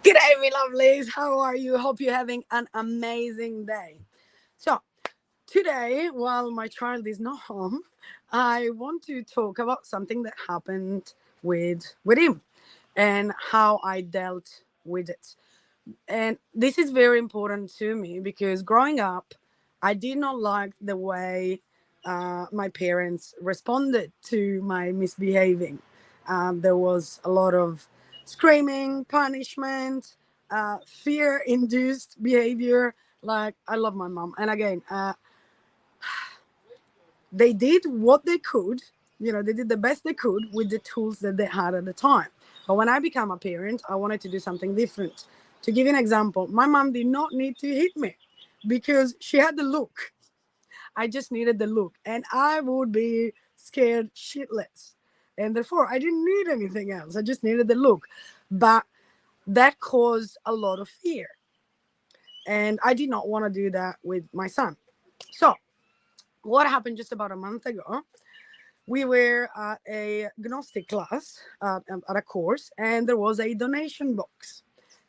G'day, me lovelies. How are you? Hope you're having an amazing day. So, today, while my child is not home, I want to talk about something that happened with him and how I dealt with it. And this is very important to me because growing up, I did not like the way my parents responded to my misbehaving. There was a lot of screaming, punishment, fear induced behavior. Like, I love my mom. And again, they did what they could. They did the best they could with the tools that they had at the time. But when I became a parent, I wanted to do something different. To give you an example, my mom did not need to hit me because she had the look. I just needed the look, and I would be scared shitless. And therefore, I didn't need anything else. I just needed the look. But that caused a lot of fear. And I did not want to do that with my son. So, what happened just about a month ago? We were at a Gnostic class at a course, and there was a donation box.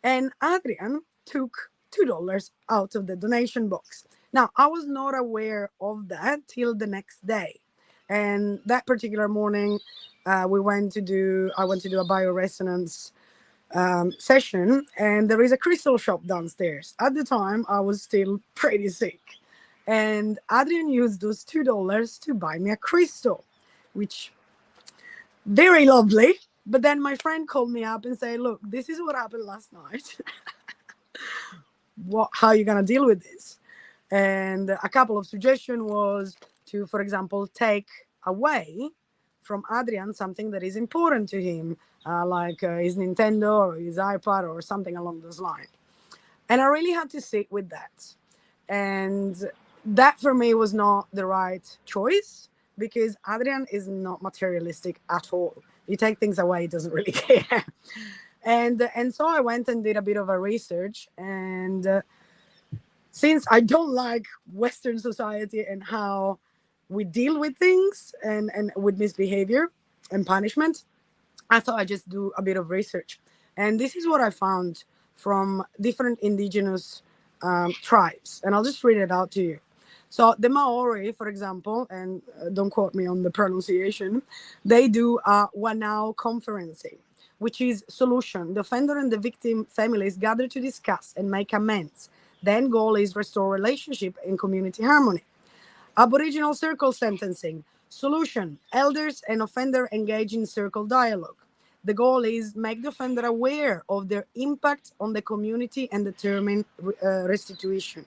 And Adrian took $2 out of the donation box. Now, I was not aware of that till the next day. And that particular morning, I went to do a bioresonance session, and there is a crystal shop downstairs. At the time, I was still pretty sick. And Adrian used those $2 to buy me a crystal, which very lovely. But then my friend called me up and said, "Look, this is what happened last night. How are you gonna deal with this?" And a couple of suggestions was to, for example, take away from Adrian something that is important to him, like his Nintendo or his iPad or something along those lines. And I really had to sit with that. And that for me was not the right choice because Adrian is not materialistic at all. You take things away, he doesn't really care. And so I went and did a bit of a research. And since I don't like Western society and how we deal with things and with misbehavior and punishment, I thought I'd just do a bit of research. And this is what I found from different indigenous tribes. And I'll just read it out to you. So the Maori, for example, and don't quote me on the pronunciation, they do a Wanao conferencing, which is solution. The offender and the victim families gather to discuss and make amends. The end goal is restore relationship and community harmony. Aboriginal circle sentencing. Solution. Elders and offender engage in circle dialogue. The goal is make the offender aware of their impact on the community and determine restitution.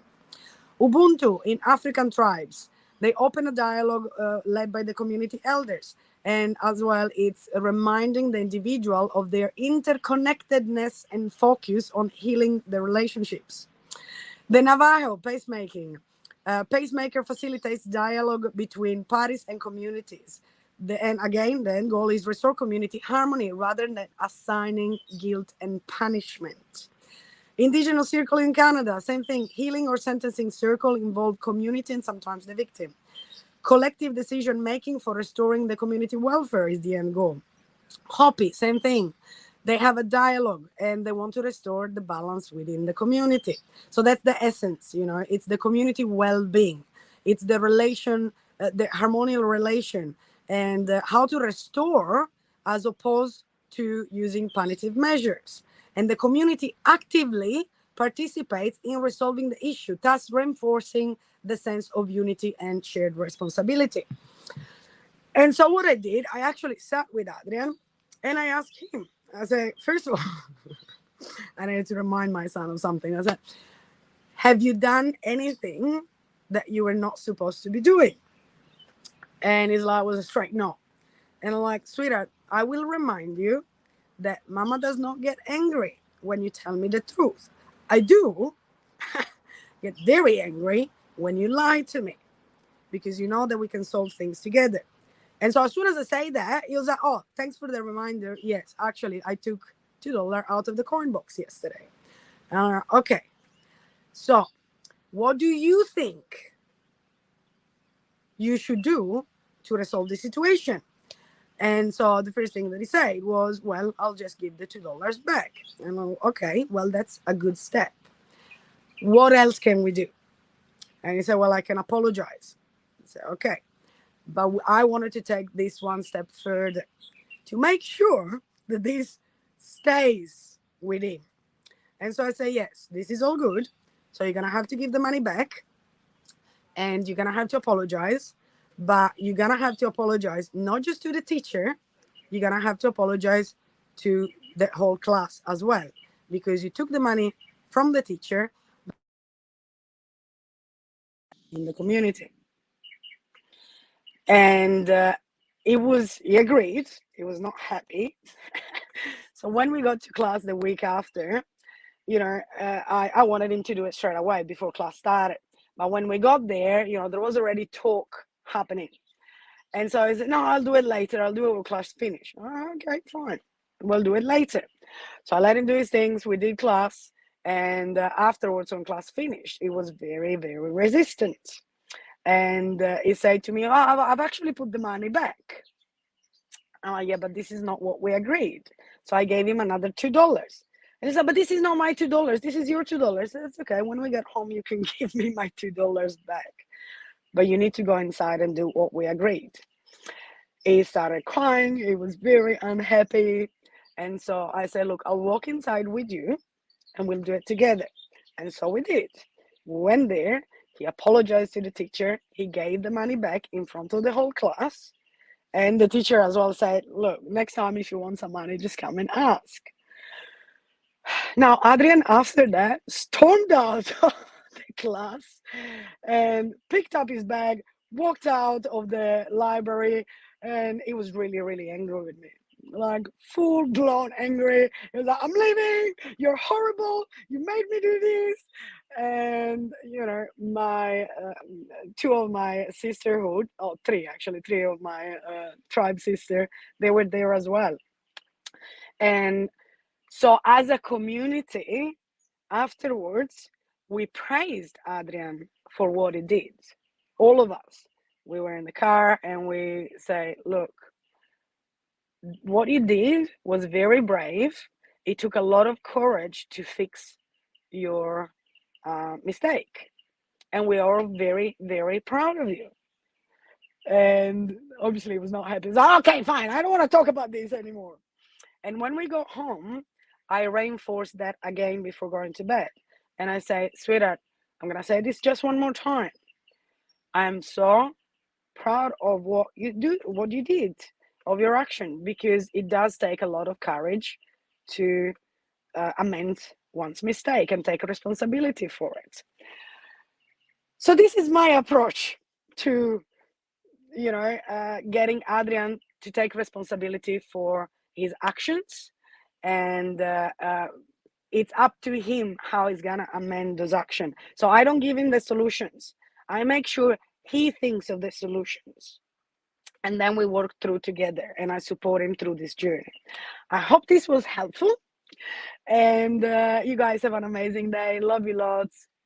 Ubuntu in African tribes. They open a dialogue led by the community elders. And as well, it's reminding the individual of their interconnectedness and focus on healing the relationships. The Navajo pacemaking. Pacemaker facilitates dialogue between parties and communities. And again, the end goal is restore community harmony rather than assigning guilt and punishment. Indigenous circle in Canada, same thing. Healing or sentencing circle involve community and sometimes the victim. Collective decision making for restoring the community welfare is the end goal. Hopi, same thing. They have a dialogue and they want to restore the balance within the community. So that's the essence, it's the community well-being. It's the relation, the harmonious relation, and how to restore as opposed to using punitive measures. And the community actively participates in resolving the issue, thus reinforcing the sense of unity and shared responsibility. And so what I did, I actually sat with Adrian and I asked him, I said, first of all, I needed to remind my son of something. I said, have you done anything that you were not supposed to be doing? And his lie was a straight no. And I'm like, sweetheart, I will remind you that mama does not get angry when you tell me the truth. I do get very angry when you lie to me because you know that we can solve things together. And so as soon as I say that, he was like, oh, thanks for the reminder. Yes, actually, I took $2 out of the coin box yesterday. Okay. So what do you think you should do to resolve the situation? And so the first thing that he said was, well, I'll just give the $2 back. And I'm like, okay, well, that's a good step. What else can we do? And he said, well, I can apologize. I said, okay. But I wanted to take this one step further to make sure that this stays with him. And so I say, yes, this is all good. So you're going to have to give the money back and you're going to have to apologize. But you're going to have to apologize not just to the teacher, you're going to have to apologize to the whole class as well, because you took the money from the teacher in the community. And he agreed. He was not happy. So when we got to class the week after, I wanted him to do it straight away before class started. But when we got there, there was already talk happening. And so I said, no, I'll do it later. I'll do it when class finish. Oh, okay, fine. We'll do it later. So I let him do his things. We did class. And afterwards, when class finished, he was very, very resistant. And he said to me, oh, I've actually put the money back. I'm like, yeah, but this is not what we agreed. So I gave him another $2. And he said, but this is not my $2. This is your $2. That's okay. When we get home, you can give me my $2 back. But you need to go inside and do what we agreed. He started crying. He was very unhappy. And so I said, look, I'll walk inside with you and we'll do it together. And so we did. We went there. He apologized to the teacher. He gave the money back in front of the whole class. And the teacher as well said, look, next time if you want some money, just come and ask. Now, Adrian, after that, stormed out of the class and picked up his bag, walked out of the library, and he was really, really angry with me. Like full-blown angry. He was like, I'm leaving, you're horrible, you made me do this. And my two of my sisterhood, three of my tribe sister, they were there as well. And so as a community, afterwards, we praised Adrian for what he did. All of us. We were in the car and we say, look, what you did was very brave. It took a lot of courage to fix your mistake. And we are very, very proud of you. And obviously, he was not happy. He was like, okay, fine. I don't want to talk about this anymore. And when we got home, I reinforced that again before going to bed. And I say, sweetheart, I'm going to say this just one more time. I am so proud of what you did, of your action, because it does take a lot of courage to amend one's mistake and take responsibility for it. So this is my approach to, getting Adrian to take responsibility for his actions, and it's up to him how he's gonna amend those actions. So I don't give him the solutions. I make sure he thinks of the solutions, and then we work through together, and I support him through this journey. I hope this was helpful, and you guys have an amazing day. Love you lots.